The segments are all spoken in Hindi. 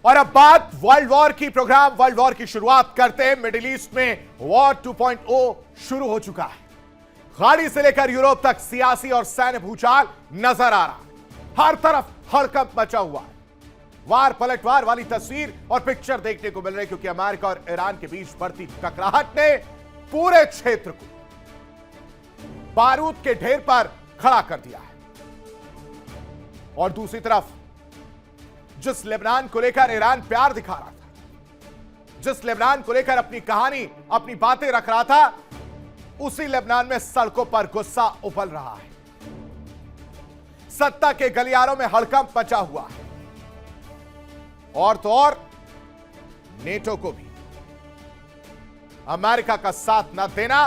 और अब बात वर्ल्ड वॉर की। प्रोग्राम वर्ल्ड वॉर की शुरुआत करते हैं। मिडिल ईस्ट में वॉर 2.0 शुरू हो चुका है। खाड़ी से लेकर यूरोप तक सियासी और सैन्य भूचाल नजर आ रहा है। हर तरफ हड़कंप मचा हुआ है। वार पलटवार वाली तस्वीर और पिक्चर देखने को मिल रही है, क्योंकि अमेरिका और ईरान के बीच बढ़ती टकराहट ने पूरे क्षेत्र को बारूद के ढेर पर खड़ा कर दिया है। और दूसरी तरफ जिस लेबनान को लेकर ईरान प्यार दिखा रहा था, जिस लेबनान को लेकर अपनी कहानी, अपनी बातें रख रहा था, उसी लेबनान में सड़कों पर गुस्सा उबल रहा है। सत्ता के गलियारों में हड़कंप मचा हुआ है। और तो और नेटो को भी अमेरिका का साथ न देना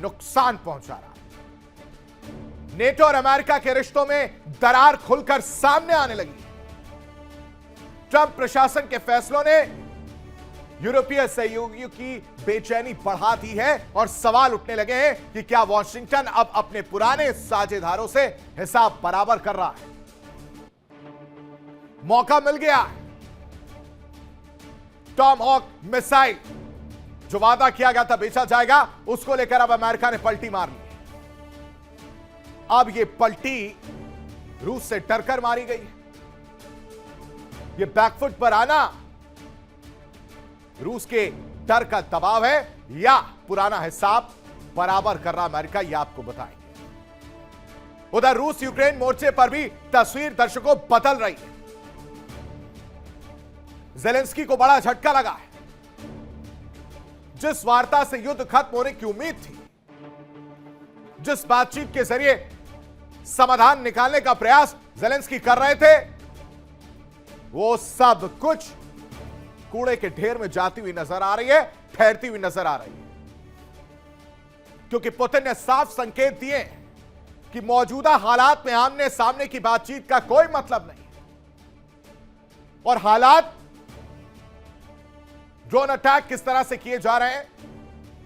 नुकसान पहुंचा रहा है। नेटो और अमेरिका के रिश्तों में दरार खुलकर सामने आने लगी। ट्रंप प्रशासन के फैसलों ने यूरोपीय सहयोगियों की बेचैनी बढ़ा दी है और सवाल उठने लगे हैं कि क्या वॉशिंगटन अब अपने पुराने साझेदारों से हिसाब बराबर कर रहा है। मौका मिल गया। टॉम हॉक मिसाइल जो वादा किया गया था बेचा जाएगा, उसको लेकर अब अमेरिका ने पलटी मार ली। अब यह पलटी रूस से डरकर मारी गई है। यह बैकफुट पर आना रूस के डर का दबाव है या पुराना हिसाब बराबर कर रहा अमेरिका, यह आपको बताएंगे। उधर रूस यूक्रेन मोर्चे पर भी तस्वीर दर्शकों बदल रही है। ज़ेलेंस्की को बड़ा झटका लगा है। जिस वार्ता से युद्ध खत्म होने की उम्मीद थी, जिस बातचीत के जरिए समाधान निकालने का प्रयास ज़ेलेंस्की कर रहे थे, वो सब कुछ कूड़े के ढेर में जाती हुई नजर आ रही है, ठहरती हुई नजर आ रही है। क्योंकि पुतिन ने साफ संकेत दिए कि मौजूदा हालात में आमने सामने की बातचीत का कोई मतलब नहीं। और हालात, ड्रोन अटैक किस तरह से किए जा रहे हैं,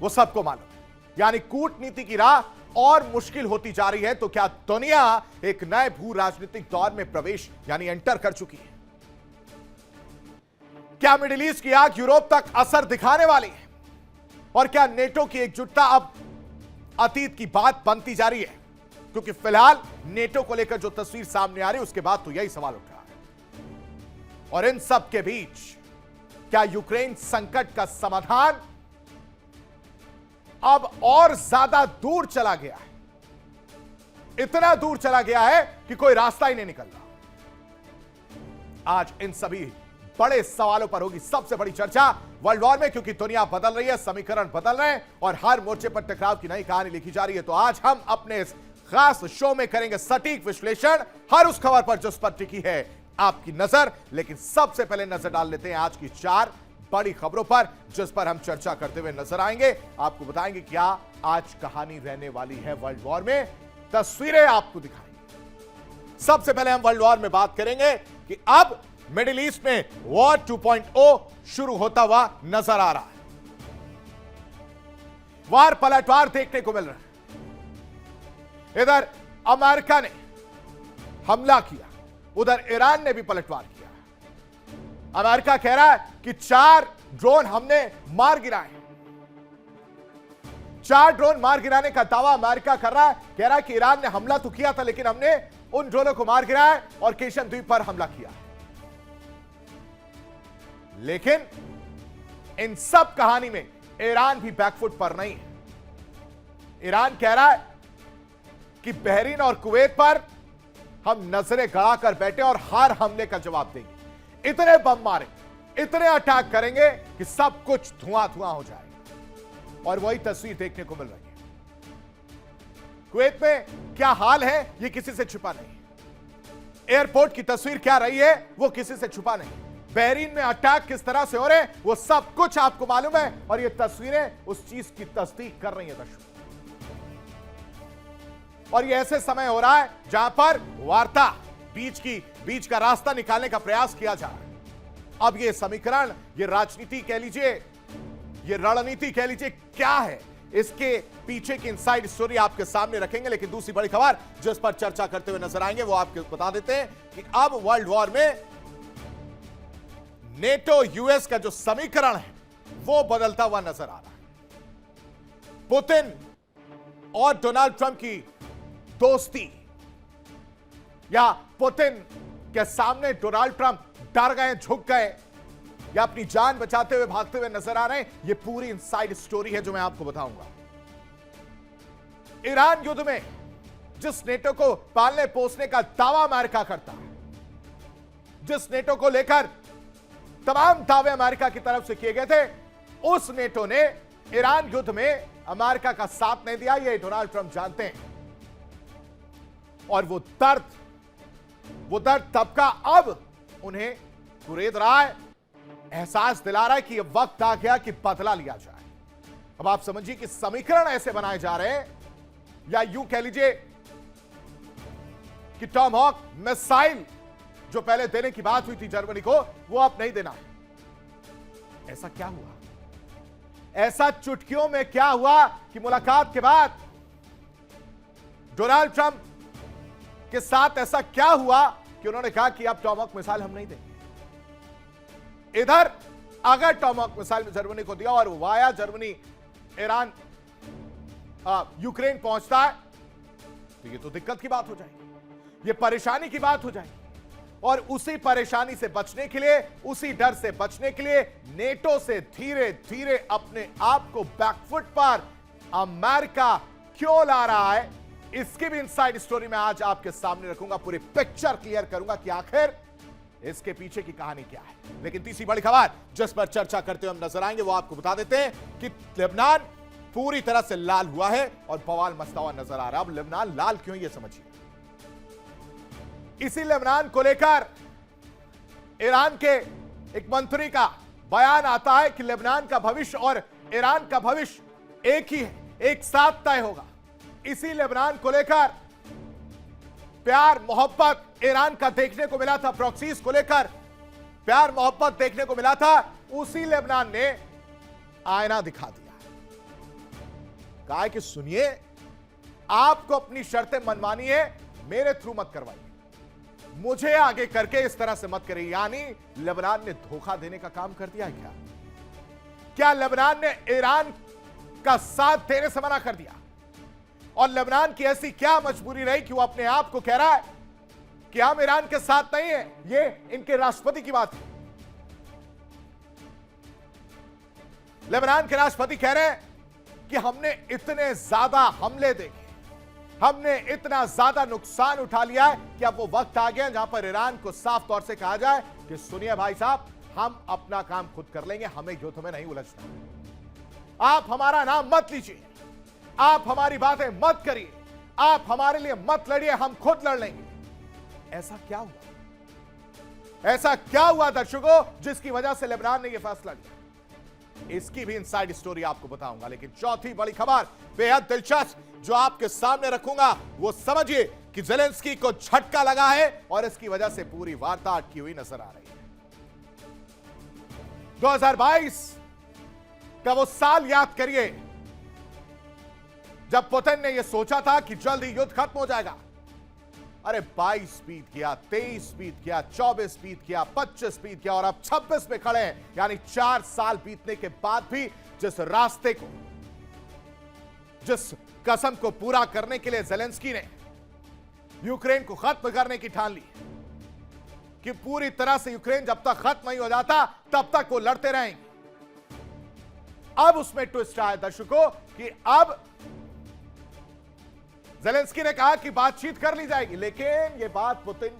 वो सबको मालूम है। यानी कूटनीति की राह और मुश्किल होती जा रही है। तो क्या दुनिया एक नए भू राजनीतिक दौर में प्रवेश यानी एंटर कर चुकी है? क्या मिडिल ईस्ट की आग यूरोप तक असर दिखाने वाली है? और क्या नेटो की एकजुटता अब अतीत की बात बनती जा रही है? क्योंकि फिलहाल नेटो को लेकर जो तस्वीर सामने आ रही है, उसके बाद तो यही सवाल उठ रहा है। और इन सब के बीच क्या यूक्रेन संकट का समाधान अब और ज्यादा दूर चला गया है? इतना दूर चला गया है कि कोई रास्ता ही नहीं निकल रहा। आज इन सभी बड़े सवालों पर होगी सबसे बड़ी चर्चा वर्ल्ड वॉर में, क्योंकि दुनिया बदल रही है, समीकरण बदल रहे हैं और हर मोर्चे पर टकराव की नई कहानी लिखी जा रही है। तो आज हम अपने इस खास शो में करेंगे सटीक विश्लेषण हर उस खबर पर जिस पर टिकी है आपकी नजर। लेकिन सबसे पहले नजर डाल लेते हैं आज की 4 बड़ी खबरों पर, जिस पर हम चर्चा करते हुए नजर आएंगे। आपको बताएंगे क्या आज कहानी रहने वाली है वर्ल्ड वॉर में, तस्वीरें आपको दिखाएंगे। सबसे पहले हम वर्ल्ड वॉर में बात करेंगे कि अब मिडिल ईस्ट में वॉर 2.0 शुरू होता हुआ नजर आ रहा है। वार पलटवार देखने को मिल रहा है। इधर अमेरिका ने हमला किया, उधर ईरान ने भी पलटवार किया। अमेरिका कह रहा है कि 4 ड्रोन हमने मार गिराए। 4 ड्रोन मार गिराने का दावा अमेरिका कर रहा है। कह रहा है कि ईरान ने हमला तो किया था, लेकिन हमने उन ड्रोनों को मार गिराया और केशन द्वीप पर हमला किया। लेकिन इन सब कहानी में ईरान भी बैकफुट पर नहीं है। ईरान कह रहा है कि बहरीन और कुवैत पर हम नजरें गड़ाकर बैठे और हर हमले का जवाब देंगे। इतने बम मारे, इतने अटैक करेंगे कि सब कुछ धुआं धुआं हो जाएगा। और वही तस्वीर देखने को मिल रही है। कुवैत में क्या हाल है, यह किसी से छुपा नहीं। एयरपोर्ट की तस्वीर क्या रही है, वो किसी से छुपा नहीं। बहरीन में अटैक किस तरह से हो रहे हैं, वो सब कुछ आपको मालूम है। और ये तस्वीरें उस चीज की तस्दीक कर रही है दर्शकों। और ये ऐसे समय हो रहा है जहां पर वार्ता, बीच का रास्ता निकालने का प्रयास किया जा रहा है। अब ये समीकरण, ये राजनीति कह लीजिए, ये रणनीति कह लीजिए, क्या है, इसके पीछे की इनसाइड स्टोरी आपके सामने रखेंगे। लेकिन दूसरी बड़ी खबर जिस पर चर्चा करते हुए नजर आएंगे, वो आपको बता देते हैं कि अब वर्ल्ड वॉर में नेटो यूएस का जो समीकरण है वो बदलता हुआ नजर आ रहा है। पुतिन और डोनाल्ड ट्रंप की दोस्ती, या पुतिन के सामने डोनाल्ड ट्रंप डर गए, झुक गए, या अपनी जान बचाते हुए भागते हुए नजर आ रहे हैं, यह पूरी इनसाइड स्टोरी है जो मैं आपको बताऊंगा। ईरान युद्ध में जिस नेटो को पालने पोसने का दावा अमेरिका करता है, जिस नेटो को लेकर तमाम दावे अमेरिका की तरफ से किए गए थे, उस नेटो ने ईरान युद्ध में अमेरिका का साथ नहीं दिया। ये डोनाल्ड ट्रंप जानते हैं, और वो दर्द तबका अब उन्हें कुरेद रहा है, एहसास दिला रहा है कि यह वक्त आ गया कि बदला लिया जाए। अब आप समझिए कि समीकरण ऐसे बनाए जा रहे हैं, या यूं कह लीजिए कि टॉमहॉक मिसाइल जो पहले देने की बात हुई थी जर्मनी को, वो अब नहीं देना है। ऐसा क्या हुआ? ऐसा चुटकियों में क्या हुआ कि मुलाकात के बाद डोनाल्ड ट्रंप के साथ ऐसा क्या हुआ कि उन्होंने कहा कि अब टॉमहॉक मिसाइल हम नहीं देंगे। इधर अगर टॉमहॉक मिसाइल जर्मनी को दिया और वाया जर्मनी ईरान यूक्रेन पहुंचता है, तो ये तो दिक्कत की बात हो जाएगी, ये परेशानी की बात हो जाएगी। और उसी परेशानी से बचने के लिए, उसी डर से बचने के लिए नेटो से धीरे धीरे अपने आप को बैकफुट पर अमेरिका क्यों ला रहा है, इसकी भी इनसाइड स्टोरी मैं आज आपके सामने रखूंगा। पूरी पिक्चर क्लियर करूंगा कि आखिर इसके पीछे की कहानी क्या है। लेकिन तीसरी बड़ी खबर जिस पर चर्चा करते हुए हम नजर आएंगे, वो आपको बता देते हैं कि लेबनान पूरी तरह से लाल हुआ है और बवाल मचता हुआ नजर आ रहा है। अब लेबनान लाल क्यों, यह समझिए। इसी लेबनान को लेकर ईरान के एक मंत्री का बयान आता है कि लेबनान का भविष्य और ईरान का भविष्य एक ही है, एक साथ तय होगा। इसी लेबनान को लेकर प्यार मोहब्बत ईरान का देखने को मिला था, प्रॉक्सीज को लेकर प्यार मोहब्बत देखने को मिला था। उसी लेबनान ने आईना दिखा दिया, कहा कि सुनिए, आपको अपनी शर्तें मनमानी है, मेरे थ्रू मत करवाइए, मुझे आगे करके इस तरह से मत करिए। यानी लेबनान ने धोखा देने का काम कर दिया है क्या लेबनान ने ईरान का साथ देने से मना कर दिया? और लेबनान की ऐसी क्या मजबूरी रही कि वो अपने आप को कह रहा है कि हम ईरान के साथ नहीं है? ये इनके राष्ट्रपति की बात है। लेबनान के राष्ट्रपति कह रहे हैं कि हमने इतने ज्यादा हमले देखे, हमने इतना ज्यादा नुकसान उठा लिया है कि अब वो वक्त आ गया जहां पर ईरान को साफ तौर से कहा जाए कि सुनिए भाई साहब, हम अपना काम खुद कर लेंगे, हमें युद्ध में नहीं उलझना। आप हमारा नाम मत लीजिए, आप हमारी बातें मत करिए, आप हमारे लिए मत लड़िए, हम खुद लड़ लेंगे। ऐसा क्या हुआ? ऐसा क्या हुआ दर्शकों जिसकी वजह से लेबनान ने यह फैसला लिया? इसकी भी इनसाइड स्टोरी आपको बताऊंगा। लेकिन चौथी बड़ी खबर बेहद दिलचस्प जो आपके सामने रखूंगा, वो समझिए कि ज़ेलेंस्की को झटका लगा है और इसकी वजह से पूरी वार्ता अटकी हुई नजर आ रही है। 2022 का वो साल याद करिए जब पुतिन ने यह सोचा था कि जल्द ही युद्ध खत्म हो जाएगा। अरे 22 बीत गया, 23 बीत गया, 24 बीत गया, 25 बीत गया और अब 26 में खड़े हैं। यानी 4 साल बीतने के बाद भी जिस रास्ते को, जिस कसम को पूरा करने के लिए ज़ेलेंस्की ने यूक्रेन को खत्म करने की ठान ली कि पूरी तरह से यूक्रेन जब तक खत्म नहीं हो जाता तब तक वो लड़ते रहेंगे। अब उसमें ट्विस्ट आया दर्शकों कि अब ज़ेलेंस्की ने कहा कि बातचीत कर ली जाएगी, लेकिन यह बात पुतिन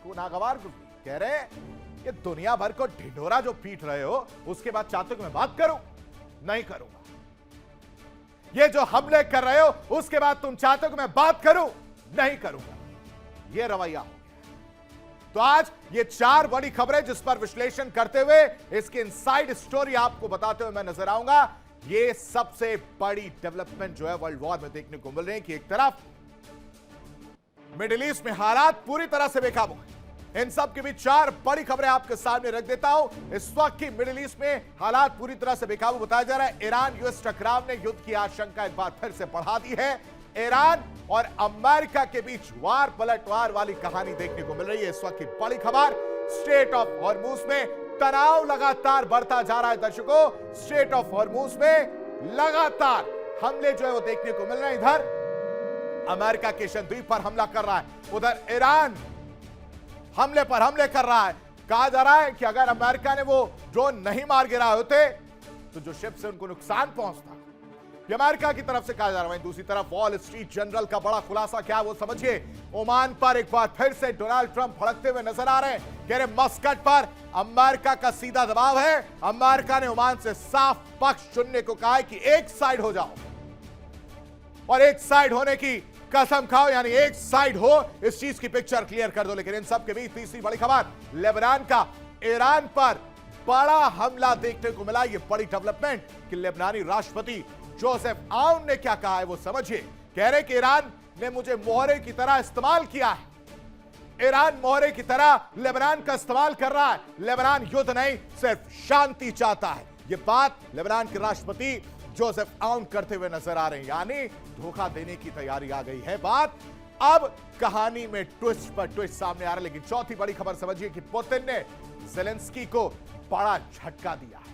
को नागवार गुजरी। कह रहे हैं कि दुनिया भर को ढिंढोरा जो पीट रहे हो, उसके बाद चाहते हो कि मैं बात करूं? नहीं करूंगा। ये जो हमले कर रहे हो, उसके बाद तुम चाहते हो कि मैं बात करूं? नहीं करूंगा। यह रवैया हो गया। तो आज ये 4 बड़ी खबरें जिस पर विश्लेषण करते हुए इसकी इनसाइड स्टोरी आपको बताते हुए मैं नजर आऊंगा। ये सबसे बड़ी डेवलपमेंट जो है वर्ल्ड वॉर में देखने को मिल रही है कि एक तरफ मिडिल ईस्ट में हालात पूरी तरह से बेकाबू है। इन सब के बीच 4 बड़ी खबरें आपके सामने रख देता हूं। इस वक्त की मिडिल ईस्ट में हालात पूरी तरह से बेकाबू बताया जा रहा है। ईरान यूएस टकराव ने युद्ध की आशंका एक बार फिर से बढ़ा दी है। ईरान और अमेरिका के बीच वार पलटवार वाली कहानी देखने को मिल रही है। इस वक्त की बड़ी खबर, स्ट्रेट ऑफ हॉर्मुज में तनाव लगातार बढ़ता जा रहा है दर्शकों। स्ट्रेट ऑफ हॉर्मूज में लगातार हमले जो है वो देखने को मिल रहे हैं। इधर अमेरिका केशन द्वीप पर हमला कर रहा है, उधर ईरान हमले पर हमले कर रहा है। कहा जा रहा है कि अगर अमेरिका ने वो ड्रोन नहीं मार गिराए होते तो जो शिप से उनको नुकसान पहुंचता, ये अमेरिका की तरफ से कहा जा रहा है। दूसरी तरफ वॉल स्ट्रीट जर्नल का बड़ा खुलासा क्या है वो समझिए। ओमान पर एक बार फिर से डोनाल्ड ट्रंप भड़कते हुए नजर आ रहे हैं। कह रहे मस्कट पर अमेरिका का सीधा दबाव है। अमेरिका ने ओमान से साफ पक्ष चुनने को कहा है कि एक साइड हो जाओ और एक साइड होने की कसम खाओ, यानी एक साइड हो, इस चीज की पिक्चर क्लियर कर दो। लेकिन इन सब के बीच तीसरी बड़ी खबर, लेबनान का ईरान पर बड़ा हमला देखने को मिला। यह बड़ी डेवलपमेंट कि लेबनानी राष्ट्रपति जोसेफ आउन ने क्या कहा है वो समझिए। कह रहे कि ईरान ने मुझे मोहरे की तरह इस्तेमाल किया है। ईरान मोहरे की तरह लेबनान का इस्तेमाल कर रहा है। लेबनान युद्ध नहीं, सिर्फ शांति चाहता है। यह बात लेबनान के राष्ट्रपति जोसेफ आउन करते हुए नजर आ रहे हैं, यानी धोखा देने की तैयारी आ गई है। बात अब कहानी में ट्विस्ट पर ट्विस्ट सामने आ रहा है। लेकिन चौथी बड़ी खबर समझिए कि पुतिन ने ज़ेलेंस्की को बड़ा झटका दिया है।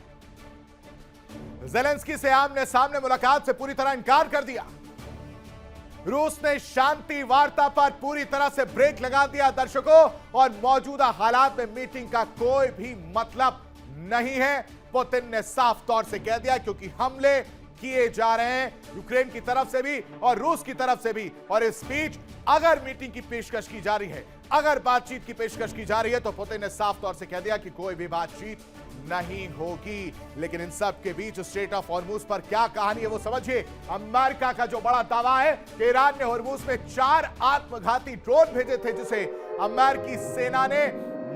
ज़ेलेंस्की से आमने सामने मुलाकात से पूरी तरह इनकार कर दिया। रूस ने शांति वार्ता पर पूरी तरह से ब्रेक लगा दिया दर्शकों, और मौजूदा हालात में मीटिंग का कोई भी मतलब नहीं है। पुतिन ने साफ तौर से कह दिया क्योंकि हमले किए जा रहे हैं यूक्रेन की तरफ से भी और रूस की तरफ से भी, और इस बीच अगर मीटिंग की पेशकश की जा रही है, अगर बातचीत की पेशकश की जा रही है, तो पुतिन ने साफ तौर से कह दिया कि कोई भी बातचीत नहीं होगी। लेकिन इन सब के बीच स्ट्रेट ऑफ हॉर्मूज पर क्या कहानी है वो समझिए। अमेरिका का जो बड़ा दावा है कि ईरान ने हॉर्मूज में 4 आत्मघाती ड्रोन भेजे थे जिसे अमेरिकी सेना ने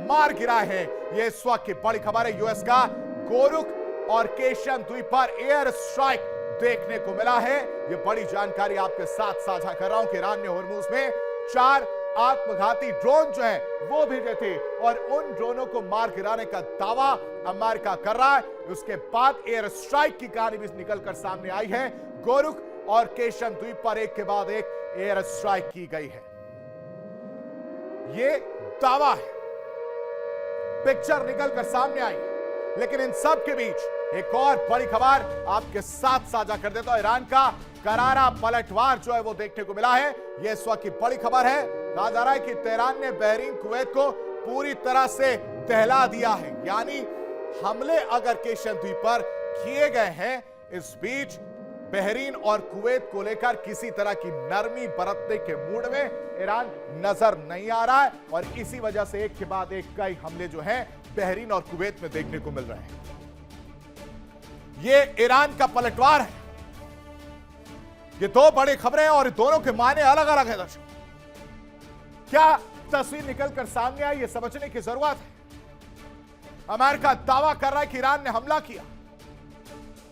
मार गिराए हैं। यह इस वक्त की बड़ी खबर है। यूएस का गोरुक और केशन द्वीप पर एयर स्ट्राइक देखने को मिला है। यह बड़ी जानकारी आपके साथ साझा कर रहा हूं कि ईरान ने हॉर्मूज में 4 आत्मघाती ड्रोन जो है वो भेजे थे, और उन ड्रोनों को मार गिराने का दावा अमेरिका कर रहा है। उसके बाद एयर स्ट्राइक की कहानी भी निकलकर सामने आई है। गोरुक और केशन द्वीप पर एक के बाद एक एयर स्ट्राइक की गई है। यह दावा है, पिक्चर निकलकर सामने आई है। लेकिन इन सब के बीच एक और बड़ी खबर आपके साथ साझा कर देता हूं। ईरान का करारा पलटवार जो है वो देखने को मिला है। यह इस वक्त की बड़ी खबर है। कहा जा रहा है कि तेहरान ने बहरीन कुवैत को पूरी तरह से दहला दिया है, यानी हमले अगर केशन द्वीप पर किए गए हैं, इस बीच बहरीन और कुवैत को लेकर किसी तरह की नरमी बरतने के मूड में ईरान नजर नहीं आ रहा है, और इसी वजह से एक के बाद एक कई हमले जो हैं बहरीन और कुवैत में देखने को मिल रहे हैं। यह ईरान का पलटवार है। ये दो बड़ी खबरें और दोनों के मायने अलग अलग है दर्शक। क्या तस्वीर निकलकर सामने आई, यह समझने की जरूरत है। अमेरिका दावा कर रहा है कि ईरान ने हमला किया।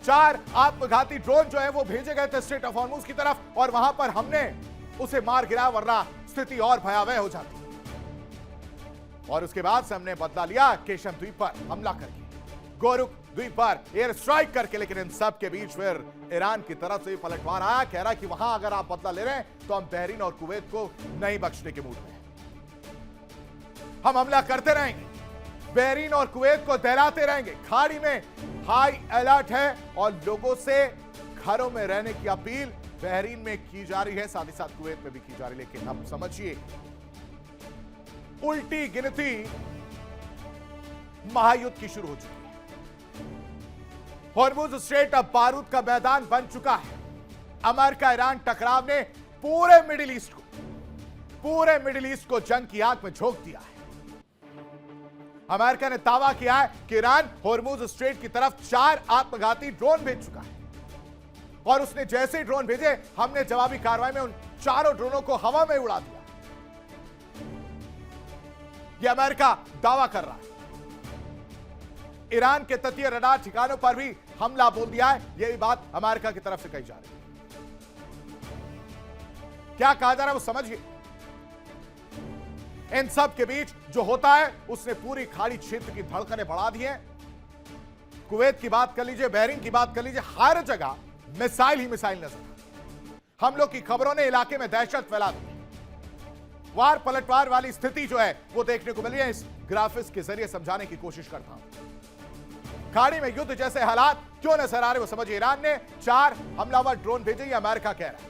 4 आत्मघाती ड्रोन जो है वो भेजे गए थे स्ट्रेट ऑफ हॉर्मूज की तरफ, और वहां पर हमने उसे मार गिरा, वरना स्थिति और भयावह हो जाती। और उसके बाद से हमने बदला लिया केशन द्वीप पर हमला करके, गोरुक द्वीप पर एयर स्ट्राइक करके। लेकिन इन सब के बीच फिर ईरान की तरफ से पलटवार आया। कह रहा कि वहां अगर आप बदला ले रहे हैं तो हम बहरीन और कुवैत को नहीं बख्शने के मूड में हैं। हम हमला करते रहेंगे, बहरीन और कुवैत को दहलाते रहेंगे। खाड़ी में हाई अलर्ट है और लोगों से घरों में रहने की अपील बहरीन में की जा रही है, साथ ही साथ कुवैत में भी की जा रही है। लेकिन अब समझिए, उल्टी गिनती महायुद्ध की शुरू हो चुकी है। हॉर्मूज स्ट्रेट अब बारूद का मैदान बन चुका है। अमेरिका ईरान टकराव ने पूरे मिडिल ईस्ट को जंग की आग में झोंक दिया है। अमेरिका ने दावा किया है कि ईरान हॉर्मूज स्ट्रेट की तरफ 4 आत्मघाती ड्रोन भेज चुका है, और उसने जैसे ही ड्रोन भेजे, हमने जवाबी कार्रवाई में उन 4 ड्रोनों को हवा में उड़ा दिया। यह अमेरिका दावा कर रहा है। ईरान के तटीय रडार ठिकानों पर भी हमला बोल दिया है। यह भी बात अमेरिका की तरफ से कही जा रही है। क्या कहा जा रहा है वो समझिए। इन सब के बीच जो होता है उसने पूरी खाड़ी क्षेत्र की धड़कनें बढ़ा दी हैं। कुवैत की बात कर लीजिए, बहरीन की बात कर लीजिए, हर जगह मिसाइल ही मिसाइल नजर। हमलों की खबरों ने इलाके में दहशत फैला दी। वार पलटवार वाली स्थिति जो है वो देखने को मिली है। इस ग्राफिक्स के जरिए समझाने की कोशिश करता हूं। खाड़ी में युद्ध जैसे हालात क्यों नजर आ रहे वो समझिए। ईरान ने 4 हमलावर ड्रोन भेजे, ये अमेरिका कह रहा है,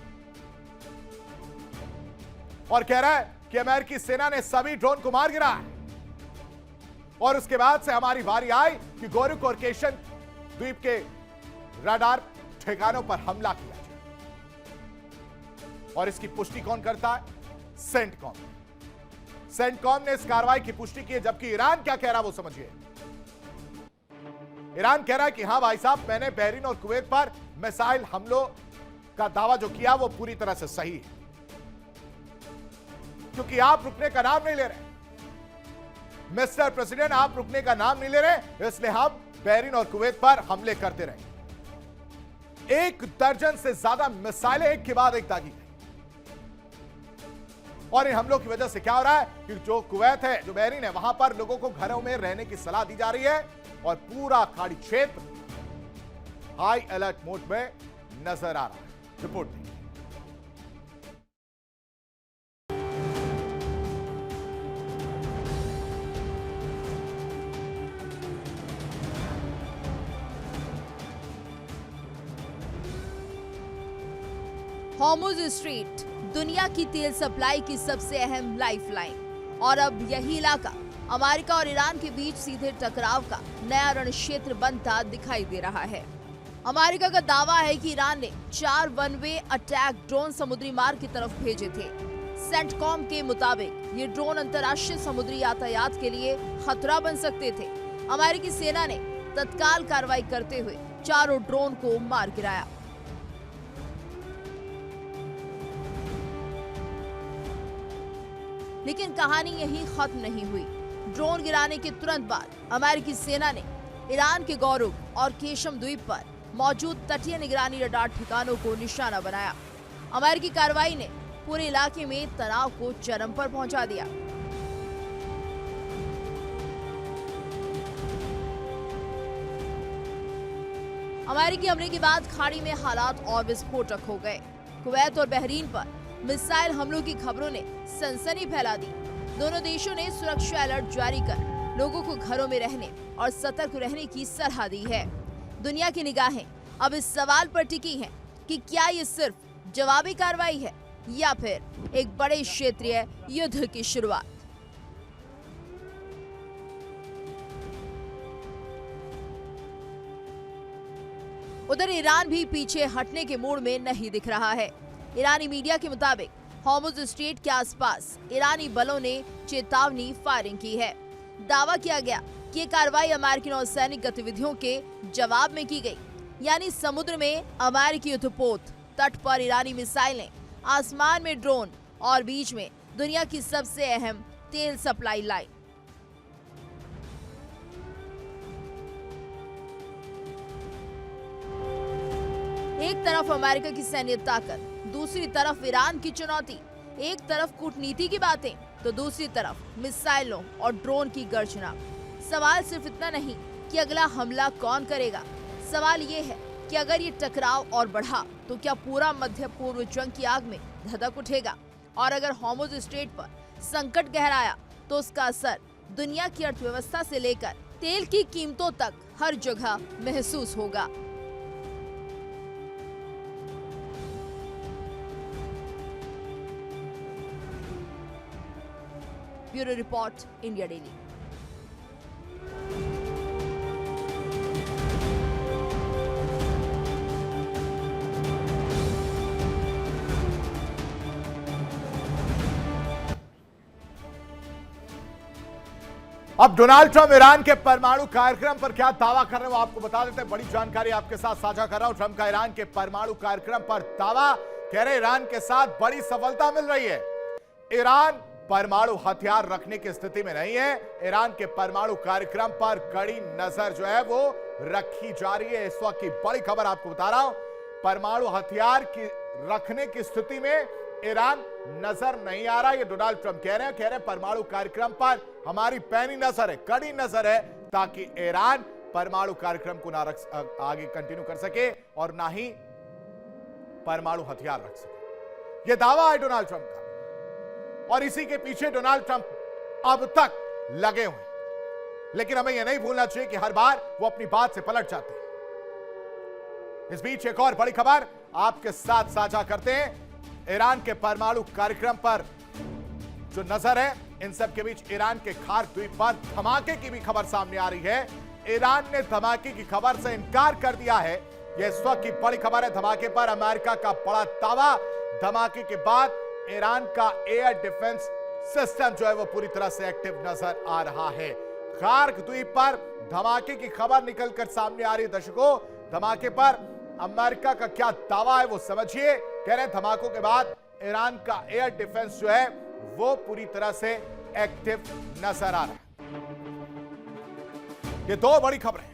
और कह रहा है कि अमेरिकी सेना ने सभी ड्रोन को मार गिराया है। और उसके बाद से हमारी बारी आई कि गोरुक और केशन द्वीप के रडार ठिकानों पर हमला किया जाए। और इसकी पुष्टि कौन करता है? सेंटकॉम। सेंटकॉम ने इस कार्रवाई की पुष्टि की है, जबकि ईरान क्या कह रहा है वो समझिए। ईरान कह रहा है कि हां भाई साहब, मैंने बहरीन और कुवैत पर मिसाइल हमलों का दावा जो किया वो पूरी तरह से सही है, क्योंकि आप रुकने का नाम नहीं ले रहे मिस्टर प्रेसिडेंट, आप रुकने का नाम नहीं ले रहे, इसलिए हम बहरीन और कुवैत पर हमले करते रहे। 1 दर्जन से ज्यादा मिसाइलें एक के बाद एक दागी गई। और इन हमलों की वजह से क्या हो रहा है कि जो कुवैत है, जो बहरीन है, वहां पर लोगों को घरों में रहने की सलाह दी जा रही है और पूरा खाड़ी क्षेत्र हाई अलर्ट मोड में नजर आ रहा है। रिपोर्ट देखिए। हॉर्मुज़ स्ट्रेट दुनिया की तेल सप्लाई की सबसे अहम लाइफलाइन, और अब यही इलाका अमेरिका और ईरान के बीच सीधे टकराव का नया रण क्षेत्र बनता दिखाई दे रहा है। अमेरिका का दावा है कि ईरान ने 4 वन वे अटैक ड्रोन समुद्री मार्ग की तरफ भेजे थे। सेंटकॉम के मुताबिक ये ड्रोन अंतर्राष्ट्रीय समुद्री यातायात के लिए खतरा बन सकते थे। अमेरिकी सेना ने तत्काल कार्रवाई करते हुए चारों ड्रोन को मार गिराया। लेकिन कहानी यहीं खत्म नहीं हुई। ड्रोन गिराने के तुरंत बाद अमेरिकी सेना ने ईरान के गोरुक और केशम द्वीप पर मौजूद तटीय निगरानी रडार ठिकानों को निशाना बनाया। अमेरिकी कार्रवाई ने पूरे इलाके में तनाव को चरम पर पहुंचा दिया। अमेरिकी हमले के बाद खाड़ी में हालात और विस्फोटक हो गए। कुवैत और बहरीन पर मिसाइल हमलों की खबरों ने सनसनी फैला दी। दोनों देशों ने सुरक्षा अलर्ट जारी कर लोगों को घरों में रहने और सतर्क रहने की सलाह दी है। दुनिया की निगाहें अब इस सवाल पर टिकी हैं कि क्या ये सिर्फ जवाबी कार्रवाई है या फिर एक बड़े क्षेत्रीय युद्ध की शुरुआत। उधर ईरान भी पीछे हटने के मूड में नहीं दिख रहा है। ईरानी मीडिया के मुताबिक हॉर्मुज़ स्ट्रेट के आसपास ईरानी बलों ने चेतावनी फायरिंग की है। दावा किया गया कि ये कार्रवाई अमेरिकी नौसैनिक गतिविधियों के जवाब में की गई, यानी समुद्र में अमेरिकी युद्धपोत, तट पर ईरानी मिसाइलें, आसमान में ड्रोन और बीच में दुनिया की सबसे अहम तेल सप्लाई लाइन। एक तरफ अमेरिका की सैन्य ताकत, दूसरी तरफ ईरान की चुनौती। एक तरफ कूटनीति की बातें तो दूसरी तरफ मिसाइलों और ड्रोन की गर्जना। सवाल सिर्फ इतना नहीं कि अगला हमला कौन करेगा, सवाल ये है कि अगर ये टकराव और बढ़ा तो क्या पूरा मध्य पूर्व जंग की आग में धधक उठेगा, और अगर हॉर्मुज़ स्ट्रेट पर संकट गहराया तो उसका असर दुनिया की अर्थव्यवस्था से लेकर तेल की कीमतों तक हर जगह महसूस होगा। Bureau report, India daily. अब डोनाल्ड ट्रंप ईरान के परमाणु कार्यक्रम पर क्या दावा कर रहे हैं वो आपको बता देते हैं। बड़ी जानकारी आपके साथ साझा कर रहा हूं। ट्रंप का ईरान के परमाणु कार्यक्रम पर दावा, कह रहे ईरान के साथ बड़ी सफलता मिल रही है। ईरान परमाणु हथियार रखने की स्थिति में नहीं है। ईरान के परमाणु कार्यक्रम पर कड़ी नजर जो है वो रखी जा रही है। इस वक्त की बड़ी खबर आपको बता रहा हूं, परमाणु हथियार की रखने की स्थिति में ईरान नजर नहीं आ रहा। ये डोनाल्ड ट्रंप कह रहे हैं परमाणु कार्यक्रम पर हमारी पैनी नजर है, कड़ी नजर है, ताकि ईरान परमाणु कार्यक्रम को ना आगे कंटिन्यू कर सके और ना ही परमाणु हथियार रख सके। यह दावा है डोनाल्ड ट्रंप का। और इसी के पीछे डोनाल्ड ट्रंप अब तक लगे हुए हैं। लेकिन हमें यह नहीं भूलना चाहिए कि हर बार वो अपनी बात से पलट जाते हैं। इस बीच एक और बड़ी खबर आपके साथ साझा करते हैं। ईरान के परमाणु कार्यक्रम पर जो नजर है, इन सब के बीच ईरान के खार द्वीप पर धमाके की भी खबर सामने आ रही है। ईरान ने धमाके की खबर से इनकार कर दिया है। यह इस वक्त की बड़ी खबर है। धमाके पर अमेरिका का बड़ा दावा। धमाके के बाद ईरान का एयर डिफेंस सिस्टम जो है वो पूरी तरह से एक्टिव नजर आ रहा है। खार्क द्वीप पर धमाके की खबर निकलकर सामने आ रही है। दर्शकों, धमाके पर अमेरिका का क्या दावा है वो समझिए। कह रहे हैं धमाकों के बाद ईरान का एयर डिफेंस जो है वो पूरी तरह से एक्टिव नजर आ रहा है। ये दो बड़ी खबरें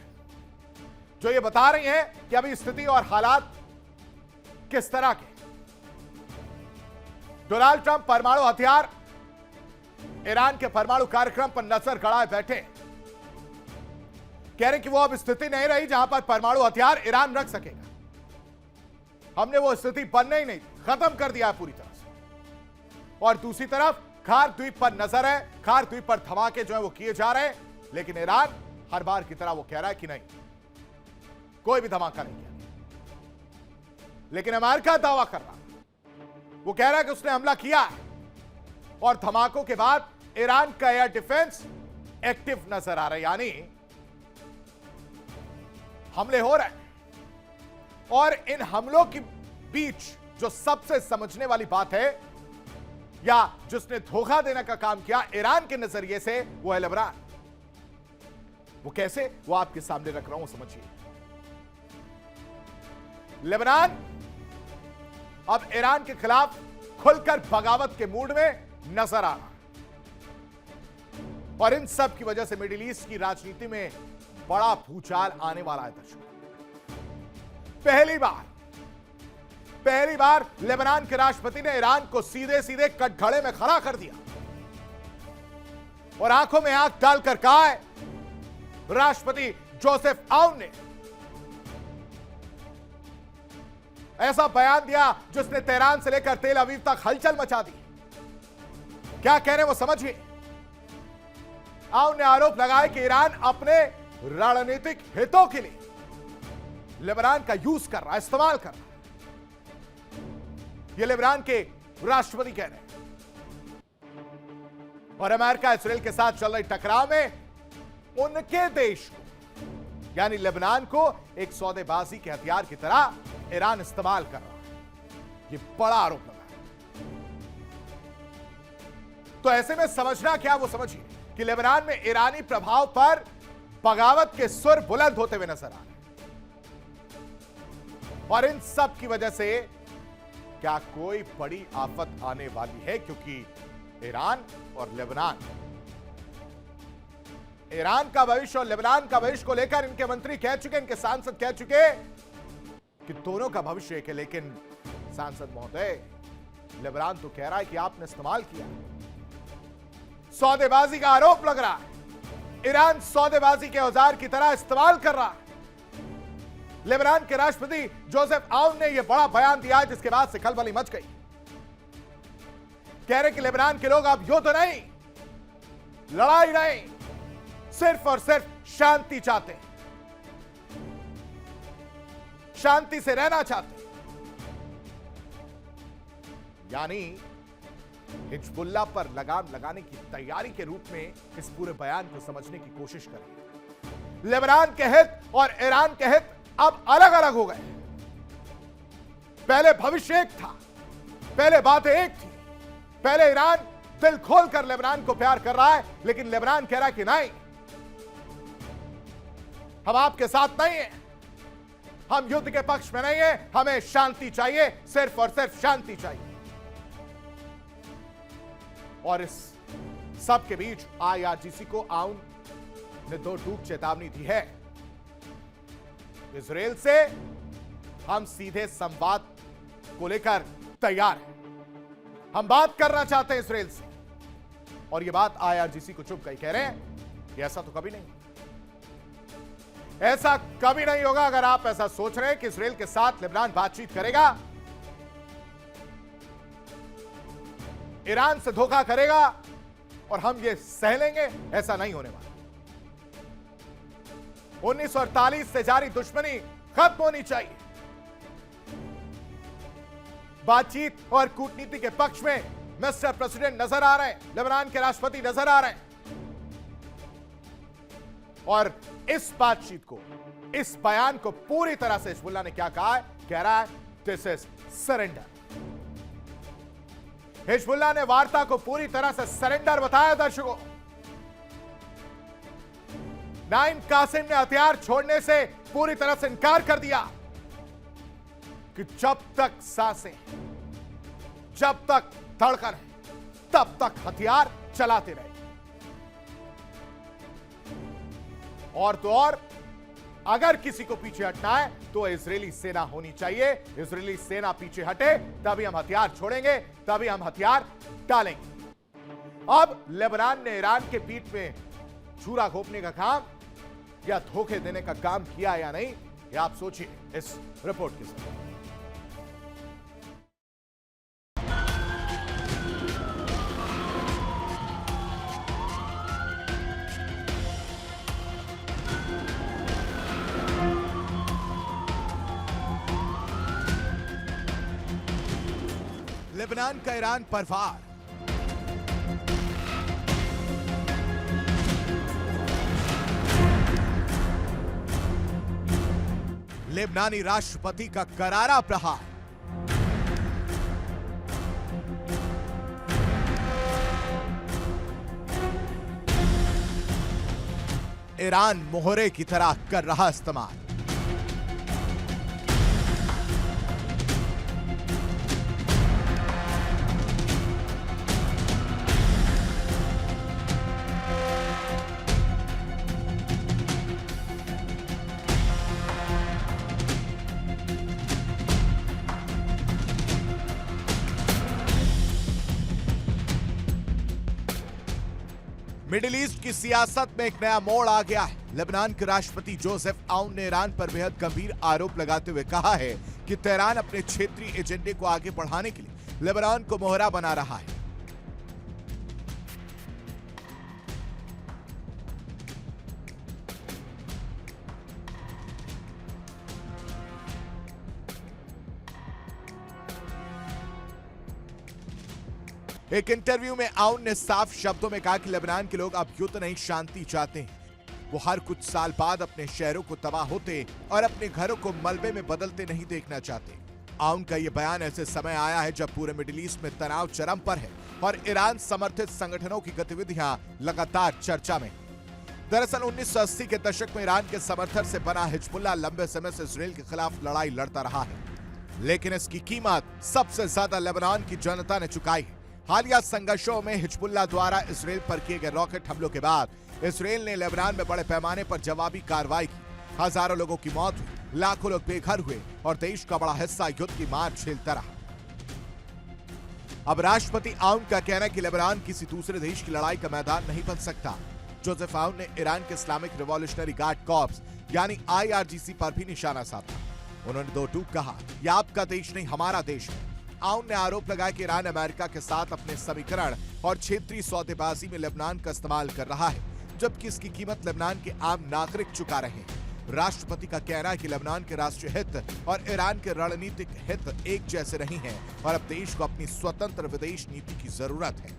जो ये बता रही हैं कि अभी स्थिति और हालात किस तरह के। डोनाल्ड ट्रंप परमाणु हथियार, ईरान के परमाणु कार्यक्रम पर नजर गड़ाए बैठे। कह रहे कि वो अब स्थिति नहीं रही जहां पर परमाणु हथियार ईरान रख सकेगा। हमने वो स्थिति बनने ही नहीं, खत्म कर दिया है पूरी तरह से। और दूसरी तरफ खार द्वीप पर नजर है। खार द्वीप पर धमाके जो है वो किए जा रहे हैं, लेकिन ईरान हर बार की तरह वो कह रहा है कि नहीं, कोई भी धमाका नहीं किया। लेकिन अमेरिका दावा कर रहा है, वो कह रहा है कि उसने हमला किया है और धमाकों के बाद ईरान का एयर डिफेंस एक्टिव नजर आ रहा है। यानी हमले हो रहे हैं। और इन हमलों के बीच जो सबसे समझने वाली बात है या जिसने धोखा देने का काम किया ईरान के नजरिए से, वो है लेबनान। वो कैसे, वो आपके सामने रख रहा हूं, समझिए। लेबनान अब ईरान के खिलाफ खुलकर बगावत के मूड में नजर आ रहा है। और इन सब की वजह से मिडिल ईस्ट की राजनीति में बड़ा भूचाल आने वाला है। दर्शकों, पहली बार लेबनान के राष्ट्रपति ने ईरान को सीधे सीधे कटघरे में खड़ा कर दिया और आंखों में आंख डालकर कहा है, राष्ट्रपति जोसेफ आउन ने ऐसा बयान दिया जिसने तेहरान से लेकर तेल अवीव तक हलचल मचा दी। क्या कह रहे हैं वो समझिए। आउन ने आरोप लगाया कि ईरान अपने रणनीतिक हितों के लिए लेबनान का यूज कर रहा है, इस्तेमाल कर रहा है। ये लेबनान के राष्ट्रपति कह रहे हैं। और अमेरिका इसराइल के साथ चल रही टकराव में उनके देश को यानी लेबनान को एक सौदेबाजी के हथियार की तरह ईरान इस्तेमाल कर रहा है। ये बड़ा आरोप लगा है। तो ऐसे में समझना क्या, वो समझिए कि लेबनान में ईरानी प्रभाव पर बगावत के सुर बुलंद होते हुए नजर आ रहे हैं। और इन सब की वजह से क्या कोई बड़ी आफत आने वाली है, क्योंकि ईरान और लेबनान, ईरान का भविष्य और लेबनान का भविष्य को लेकर इनके मंत्री कह चुके, इनके सांसद कह चुके कि दोनों का भविष्य एक है। लेकिन सांसद महोदय, लेबनान तो कह रहा है कि आपने इस्तेमाल किया, सौदेबाजी का आरोप लग रहा है। ईरान सौदेबाजी के औजार की तरह इस्तेमाल कर रहा है। लेबनान के राष्ट्रपति जोसेफ आउन ने यह बड़ा बयान दिया जिसके बाद से खलबली मच गई। कह रहे कि लेबनान के लोग अब युद्ध नहीं, लड़ाई नहीं, सिर्फ और सिर्फ शांति चाहते हैं, शांति से रहना चाहते हैं। यानी हिजबुल्लाह पर लगाम लगाने की तैयारी के रूप में इस पूरे बयान को समझने की कोशिश करें। लेबनान के हित और ईरान के हित अब अलग अलग हो गए। पहले भविष्य एक था, पहले बातें एक थी। पहले ईरान दिल खोलकर लेबनान को प्यार कर रहा है, लेकिन लेबनान कह रहा है कि नहीं, हम आपके साथ नहीं हैं, हम युद्ध के पक्ष में नहीं हैं, हमें शांति चाहिए, सिर्फ और सिर्फ शांति चाहिए। और इस सब के बीच IRGC को आउन ने दो टूक चेतावनी दी है। इजराइल से हम सीधे संवाद को लेकर तैयार हैं, हम बात करना चाहते हैं इजराइल से। और यह बात IRGC को चुप गई। कह रहे हैं कि ऐसा तो कभी नहीं, ऐसा कभी नहीं होगा। अगर आप ऐसा सोच रहे हैं कि इजराइल के साथ लेबनान बातचीत करेगा, ईरान से धोखा करेगा और हम ये सह लेंगे, ऐसा नहीं होने वाला। 1948 से जारी दुश्मनी खत्म होनी चाहिए। बातचीत और कूटनीति के पक्ष में मिस्टर प्रेसिडेंट नजर आ रहे हैं, लेबनान के राष्ट्रपति नजर आ रहे हैं और इस बातचीत को, इस बयान को पूरी तरह से हिजबुल्लाह ने क्या कहा है, कह रहा है दिस इज सरेंडर। हिजबुल्लाह ने वार्ता को पूरी तरह से सरेंडर बताया। दर्शकों, नाइम कासिम ने हथियार छोड़ने से पूरी तरह से इनकार कर दिया कि जब तक सांसें, जब तक धड़कन है, तब तक हथियार चलाते रहे। और तो और अगर किसी को पीछे हटना है तो इजरायली सेना होनी चाहिए। इजरायली सेना पीछे हटे तभी हम हथियार छोड़ेंगे, तभी हम हथियार डालेंगे। अब लेबनान ने ईरान के पीठ में छुरा घोंपने का काम या धोखे देने का काम किया या नहीं, ये आप सोचिए इस रिपोर्ट के साथ। लेबनान का ईरान पर वार। लेबनानी राष्ट्रपति का करारा प्रहार। ईरान मोहरे की तरह कर रहा इस्तेमाल। मिडिल ईस्ट की सियासत में एक नया मोड़ आ गया है। लेबनान के राष्ट्रपति जोसेफ आउन ने ईरान पर बेहद गंभीर आरोप लगाते हुए कहा है कि तेहरान अपने क्षेत्रीय एजेंडे को आगे बढ़ाने के लिए लेबनान को मोहरा बना रहा है। एक इंटरव्यू में आउन ने साफ शब्दों में कहा कि लेबनान के लोग अब युद्ध नहीं, शांति चाहते हैं। वो हर कुछ साल बाद अपने शहरों को तबाह होते और अपने घरों को मलबे में बदलते नहीं देखना चाहते। आउन का यह बयान ऐसे समय आया है जब पूरे मिडिल ईस्ट में तनाव चरम पर है और ईरान समर्थित संगठनों की गतिविधियां लगातार चर्चा में। दरअसल 1980 के दशक में ईरान के समर्थन से बना हिजबुल्लाह लंबे समय से इजरायल के खिलाफ लड़ाई लड़ता रहा है, लेकिन इसकी कीमत सबसे ज्यादा लेबनान की जनता ने चुकाई है। हालिया संघर्षों में हिजबुल्लाह द्वारा इजरायल पर किए गए रॉकेट हमलों के बाद इजरायल ने लेबनान में बड़े पैमाने पर जवाबी कार्रवाई की। हजारों लोगों की मौत हुई, लाखों लोग बेघर हुए और देश का बड़ा हिस्सा युद्ध की मार झेलता रहा। अब राष्ट्रपति आउन का कहना है कि लेबनान किसी दूसरे देश की लड़ाई का मैदान नहीं बन सकता। जोसेफ आउन ने ईरान के इस्लामिक रिवॉल्यूशनरी गार्ड कॉर्प्स यानी IRGC पर भी निशाना साधा। उन्होंने दो टूक कहा, यह आपका देश नहीं, हमारा देश है। आउन ने आरोप लगाया कि ईरान अमेरिका के साथ अपने समीकरण और क्षेत्रीय सौदेबाजी में लेबनान का इस्तेमाल कर रहा है, जबकि इसकी कीमत लेबनान के आम नागरिक चुका रहे हैं। राष्ट्रपति का कहना है कि लेबनान के राष्ट्रीय हित और ईरान के रणनीतिक हित एक जैसे नहीं हैं और अब देश को अपनी स्वतंत्र विदेश नीति की जरूरत है।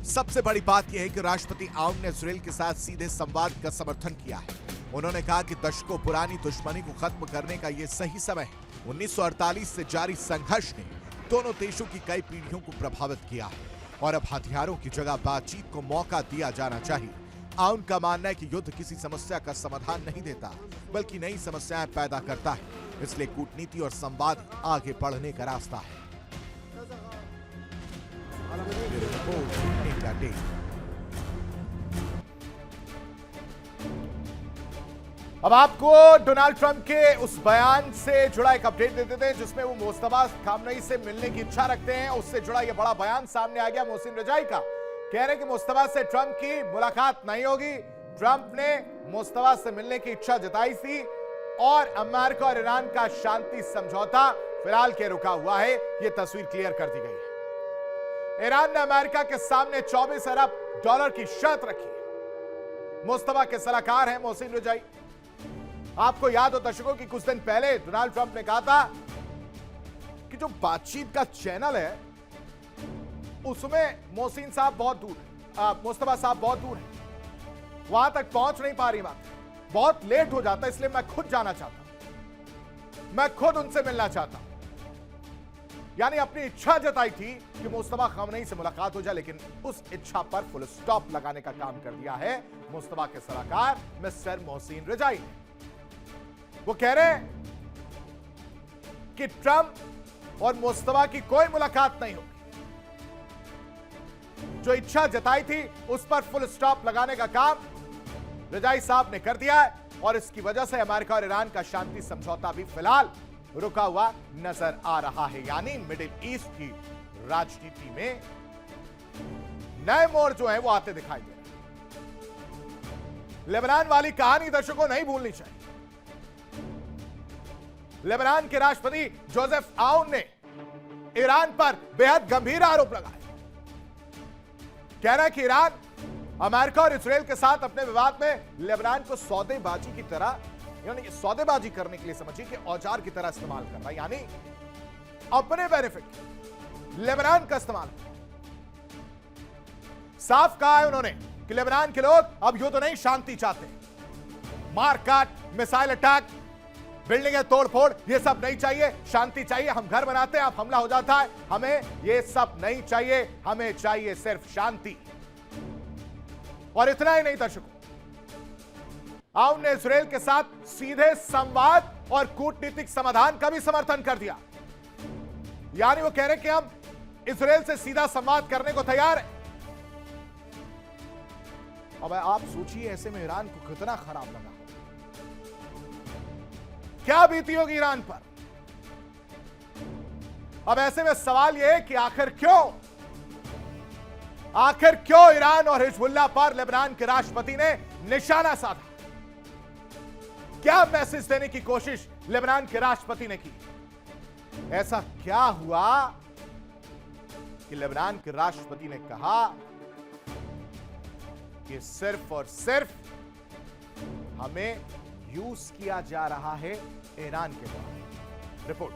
सबसे बड़ी बात यह है कि राष्ट्रपति आउन ने इजरायल के साथ सीधे संवाद का समर्थन किया है। उन्होंने कहा कि दशकों पुरानी दुश्मनी को खत्म करने का यह सही समय है। 1948 से जारी संघर्ष ने दोनों देशों की कई पीढ़ियों को प्रभावित किया है और अब हथियारों की जगह बातचीत को मौका दिया जाना चाहिए। आउन का मानना है कि युद्ध किसी समस्या का समाधान नहीं देता, बल्कि नई समस्याएं पैदा करता है। इसलिए कूटनीति और संवाद आगे बढ़ने का रास्ता है। अब आपको डोनाल्ड ट्रंप के उस बयान से जुड़ा एक अपडेट दे देते हैं जिसमें वो मुस्तफा खामनेई से मिलने की इच्छा रखते हैं। उससे जुड़ा यह बड़ा बयान सामने आ गया मोहसिन रजाई का। कह रहे हैं कि मुस्तफा से ट्रंप की मुलाकात नहीं होगी। ट्रंप ने मुस्तफा से मिलने की इच्छा जताई थी और अमेरिका और ईरान का शांति समझौता फिलहाल के रुका हुआ है। यह तस्वीर क्लियर कर दी गई है। ईरान ने अमेरिका के सामने 24 अरब डॉलर की शर्त रखी। मुस्तफा के सलाहकार हैं मोहसिन रजाई। आपको याद हो दर्शकों कि कुछ दिन पहले डोनाल्ड ट्रंप ने कहा था कि जो बातचीत का चैनल है उसमें मोहसिन साहब बहुत दूर है, मुस्तफा साहब बहुत दूर है, वहां तक पहुंच नहीं पा रही बात, बहुत लेट हो जाता, इसलिए मैं खुद जाना चाहता हूं, मैं खुद उनसे मिलना चाहता हूं। यानी अपनी इच्छा जताई थी कि मुस्तफा खamenei से मुलाकात हो जाए, लेकिन उस इच्छा पर फुल स्टॉप लगाने का काम कर दिया है मुस्तफा के सलाहकार मिस्टर मोहसिन रजाई ने। वो कह रहे हैं कि ट्रंप और मुस्तफा की कोई मुलाकात नहीं होगी। जो इच्छा जताई थी उस पर फुल स्टॉप लगाने का काम रजाई साहब ने कर दिया है और इसकी वजह से अमेरिका और ईरान का शांति समझौता भी फिलहाल रुका हुआ नजर आ रहा है। यानी मिडिल ईस्ट की राजनीति में नए मोड़ जो है वो आते दिखाई दे रहे हैं। लेबनान वाली कहानी दर्शकों नहीं भूलनी चाहिए। लेबनान के राष्ट्रपति जोसेफ आउन ने ईरान पर बेहद गंभीर आरोप लगाए। कहना है कि ईरान अमेरिका और इजराइल के साथ अपने विवाद में लेबनान को सौदेबाजी की तरह, यानी सौदेबाजी करने के लिए समझिए कि औजार की तरह इस्तेमाल कर रहा है, यानी अपने बेनिफिट लेबनान का इस्तेमाल। साफ कहा है उन्होंने कि लेबनान के लोग अब युद्ध नहीं शांति चाहते। मारकाट, मिसाइल अटैक, बिल्डिंगें तोड़फोड़, ये सब नहीं चाहिए, शांति चाहिए। हम घर बनाते हैं, आप हमला हो जाता है, हमें ये सब नहीं चाहिए, हमें चाहिए सिर्फ शांति। और इतना ही नहीं दर्शकों, आउन ने इजराइल के साथ सीधे संवाद और कूटनीतिक समाधान का भी समर्थन कर दिया। यानी वो कह रहे हैं कि हम इजराइल से सीधा संवाद करने को तैयार हैं। अब आप सोचिए ऐसे में ईरान को कितना खराब लगा, क्या बीती होगी ईरान पर। अब ऐसे में सवाल यह है कि आखिर क्यों ईरान और हिजबुल्लाह पर लेबनान के राष्ट्रपति ने निशाना साधा। क्या मैसेज देने की कोशिश लेबनान के राष्ट्रपति ने की। ऐसा क्या हुआ कि लेबनान के राष्ट्रपति ने कहा कि सिर्फ और सिर्फ हमें यूज किया जा रहा है ईरान के द्वारा। रिपोर्ट।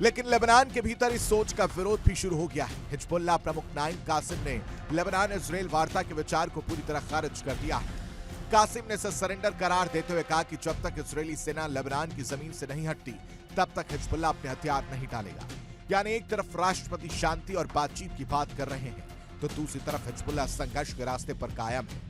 लेकिन लेबनान के भीतर इस सोच का विरोध भी शुरू हो गया है। हिजबुल्लाह प्रमुख नाइम कासिम ने लेबनान इजराइल वार्ता के विचार को पूरी तरह खारिज कर दिया है। कासिम ने इसे सरेंडर करार देते हुए कहा कि जब तक इजरायली सेना लेबनान की जमीन से नहीं हटती तब तक हिजबुल्लाह अपने हथियार नहीं डालेगा। यानी एक तरफ राष्ट्रपति शांति और बातचीत की बात कर रहे हैं तो दूसरी तरफ हिजबुल्लाह संघर्ष के रास्ते पर कायम है।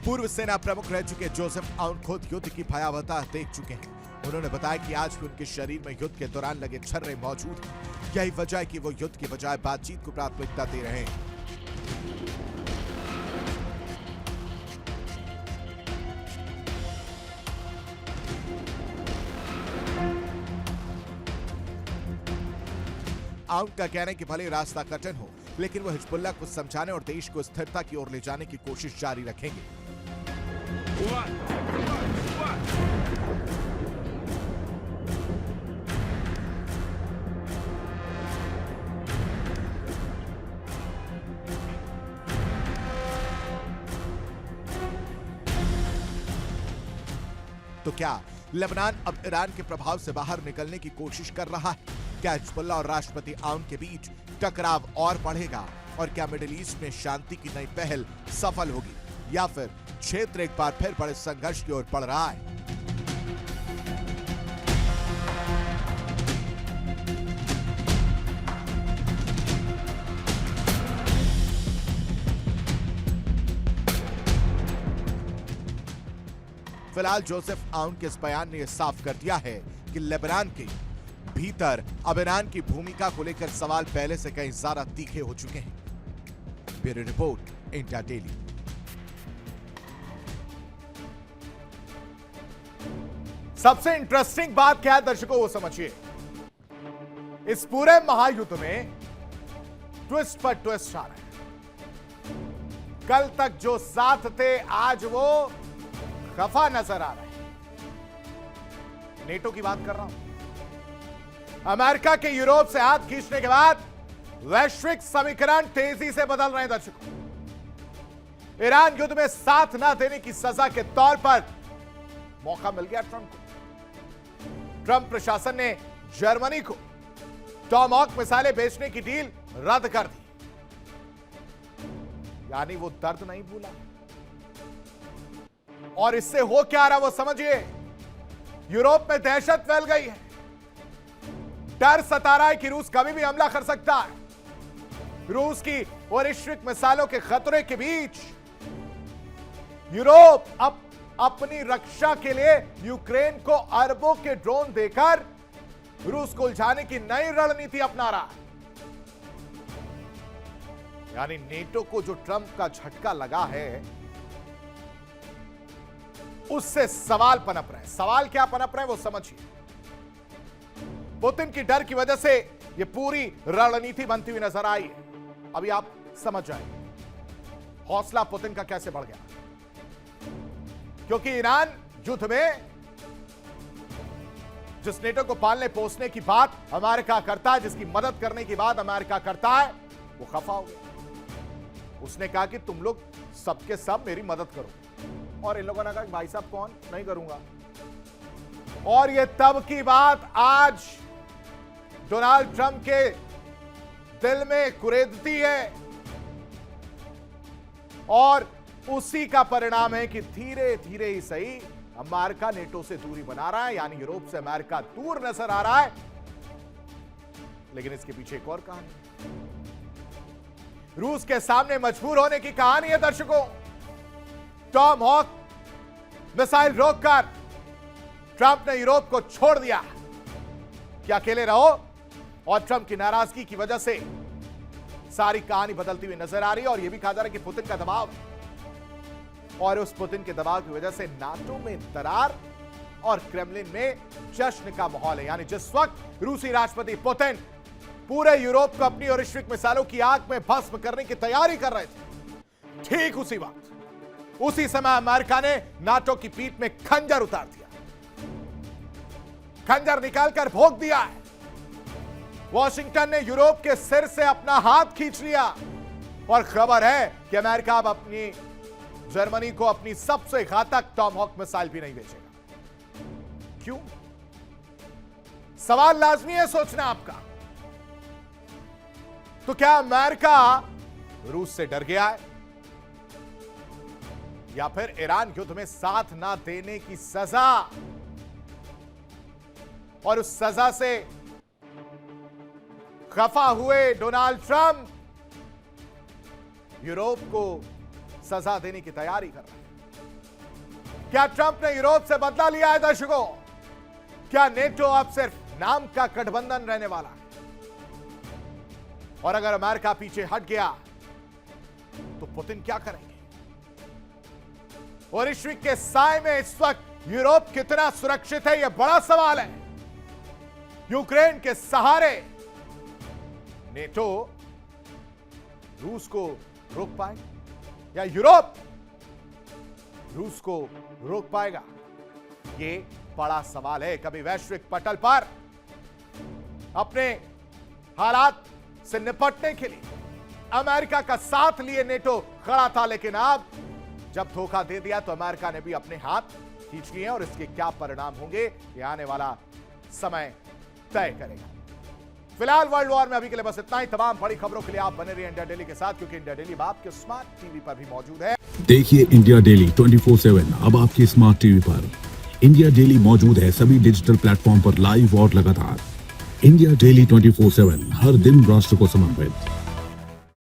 पूर्व सेना प्रमुख रह चुके जोसेफ आउन खुद युद्ध की भयावहता देख चुके हैं। उन्होंने बताया कि आज भी उनके शरीर में युद्ध के दौरान लगे छर्रे मौजूद हैं। यही वजह है कि वो युद्ध के बजाय बातचीत को प्राथमिकता दे रहे हैं। आउन का कहना है कि भले रास्ता कठिन हो लेकिन वो हिजबुल्लाह को समझाने और देश को स्थिरता की ओर ले जाने की कोशिश जारी रखेंगे। तो क्या लेबनान अब ईरान के प्रभाव से बाहर निकलने की कोशिश कर रहा है। क्या हिजबुल्लाह और राष्ट्रपति आउन के बीच टकराव और बढ़ेगा और क्या मिडिल ईस्ट में शांति की नई पहल सफल होगी या फिर क्षेत्र एक बार फिर बड़े संघर्ष की ओर बढ़ रहा है? फिलहाल जोसेफ आउन के इस बयान ने यह साफ कर दिया है कि लेबनान के भीतर अब ईरान की भूमिका को लेकर सवाल पहले से कहीं ज्यादा तीखे हो चुके हैं। Bureau report, India daily. सबसे इंटरेस्टिंग बात क्या है दर्शकों, वो समझिए। इस पूरे महायुद्ध में ट्विस्ट पर ट्विस्ट आ रहा है। कल तक जो साथ थे आज वो खफा नजर आ रहे हैं। नेटो की बात कर रहा हूं। अमेरिका के यूरोप से हाथ खींचने के बाद वैश्विक समीकरण तेजी से बदल रहे हैं दर्शकों। ईरान युद्ध में साथ ना देने की सजा के तौर पर मौका मिल गया ट्रंप को। ट्रंप प्रशासन ने जर्मनी को टॉमहॉक मिसाइलें बेचने की डील रद्द कर दी। यानी वो दर्द नहीं भूला। और इससे हो क्या रहा वो समझिए। यूरोप में दहशत फैल गई है। डर सता रहा है कि रूस कभी भी हमला कर सकता है। रूस की वैश्विक मिसाइलों के खतरे के बीच यूरोप अब अपनी रक्षा के लिए यूक्रेन को अरबों के ड्रोन देकर रूस को उलझाने की नई रणनीति अपना रहा है। यानी नेटो को जो ट्रंप का झटका लगा है उससे सवाल पनप रहे हैं। सवाल क्या पनप रहे हैं वो समझिए। पुतिन की डर की वजह से यह पूरी रणनीति बनती हुई नजर आई है। अभी आप समझ जाएंगे हौसला पुतिन का कैसे बढ़ गया। क्योंकि ईरान युद्ध में जिस नेटो को पालने पोसने की बात अमेरिका करता है, जिसकी मदद करने की बात अमेरिका करता है, वो खफा हो गया। उसने कहा कि तुम लोग सबके सब मेरी मदद करो। और इन लोगों ने कहा भाई साहब कौन, नहीं करूंगा। और ये तब की बात आज डोनाल्ड ट्रंप के दिल में कुरेदती है। और उसी का परिणाम है कि धीरे धीरे ही सही अमेरिका नेटो से दूरी बना रहा है। यानी यूरोप से अमेरिका दूर नजर आ रहा है। लेकिन इसके पीछे एक और कहानी, रूस के सामने मजबूर होने की कहानी है दर्शकों। टॉमहॉक मिसाइल रोककर ट्रंप ने यूरोप को छोड़ दिया कि अकेले रहो। और ट्रंप की नाराजगी की वजह से सारी कहानी बदलती हुई नजर आ रही है। और यह भी कहा जा रहा है कि पुतिन का दबाव, और उस पुतिन के दबाव की वजह से नाटो में दरार और क्रेमलिन में जश्न का माहौल है। यानी जिस वक्त रूसी राष्ट्रपति पुतिन पूरे यूरोप को अपनी वैश्विक मिसाइलों की आग में भस्म करने की तैयारी कर रहे थे, ठीक उसी वक्त उसी समय अमेरिका ने नाटो की पीठ में खंजर उतार दिया। खंजर निकालकर भोंक दिया है। वॉशिंगटन ने यूरोप के सिर से अपना हाथ खींच लिया। और खबर है कि अमेरिका अब अपनी जर्मनी को अपनी सबसे घातक टॉमहॉक मिसाइल भी नहीं बेचेगा। क्यों? सवाल लाजमी है सोचना आपका। तो क्या अमेरिका रूस से डर गया है, या फिर ईरान युद्ध में साथ ना देने की सजा और उस सजा से खफा हुए डोनाल्ड ट्रंप यूरोप को सजा देने की तैयारी कर रहे हैं? क्या ट्रंप ने यूरोप से बदला लिया है दर्शकों? क्या नेटो अब सिर्फ नाम का गठबंधन रहने वाला है? और अगर अमेरिका पीछे हट गया तो पुतिन क्या करेंगे? और वैश्विक के साए में इस वक्त यूरोप कितना सुरक्षित है, यह बड़ा सवाल है। यूक्रेन के सहारे नेटो रूस को रोक पाएगा या यूरोप रूस को रोक पाएगा? यह बड़ा सवाल है। कभी वैश्विक पटल पर अपने हालात से निपटने के लिए अमेरिका का साथ लिए नेटो खड़ा था, लेकिन अब जब धोखा दे दिया तो अमेरिका ने भी अपने हाथ खींच ली हैं और इसके क्या परिणाम होंगे ये आने वाला समय तय करेगा। फिलहाल वर्ल्ड वॉर में अभी के लिए बस इतना ही। तमाम बड़ी खबरों के लिए आप बने रहिए इंडिया डेली के साथ, क्योंकि इंडिया डेली आपके स्मार्ट टीवी पर भी मौजूद है। देखिए इंडिया डेली 24/7 अब आपकी स्मार्ट टीवी पर। इंडिया डेली मौजूद है सभी डिजिटल प्लेटफॉर्म पर लाइव और लगातार। इंडिया डेली 24/7 हर दिन राष्ट्र को समर्पित।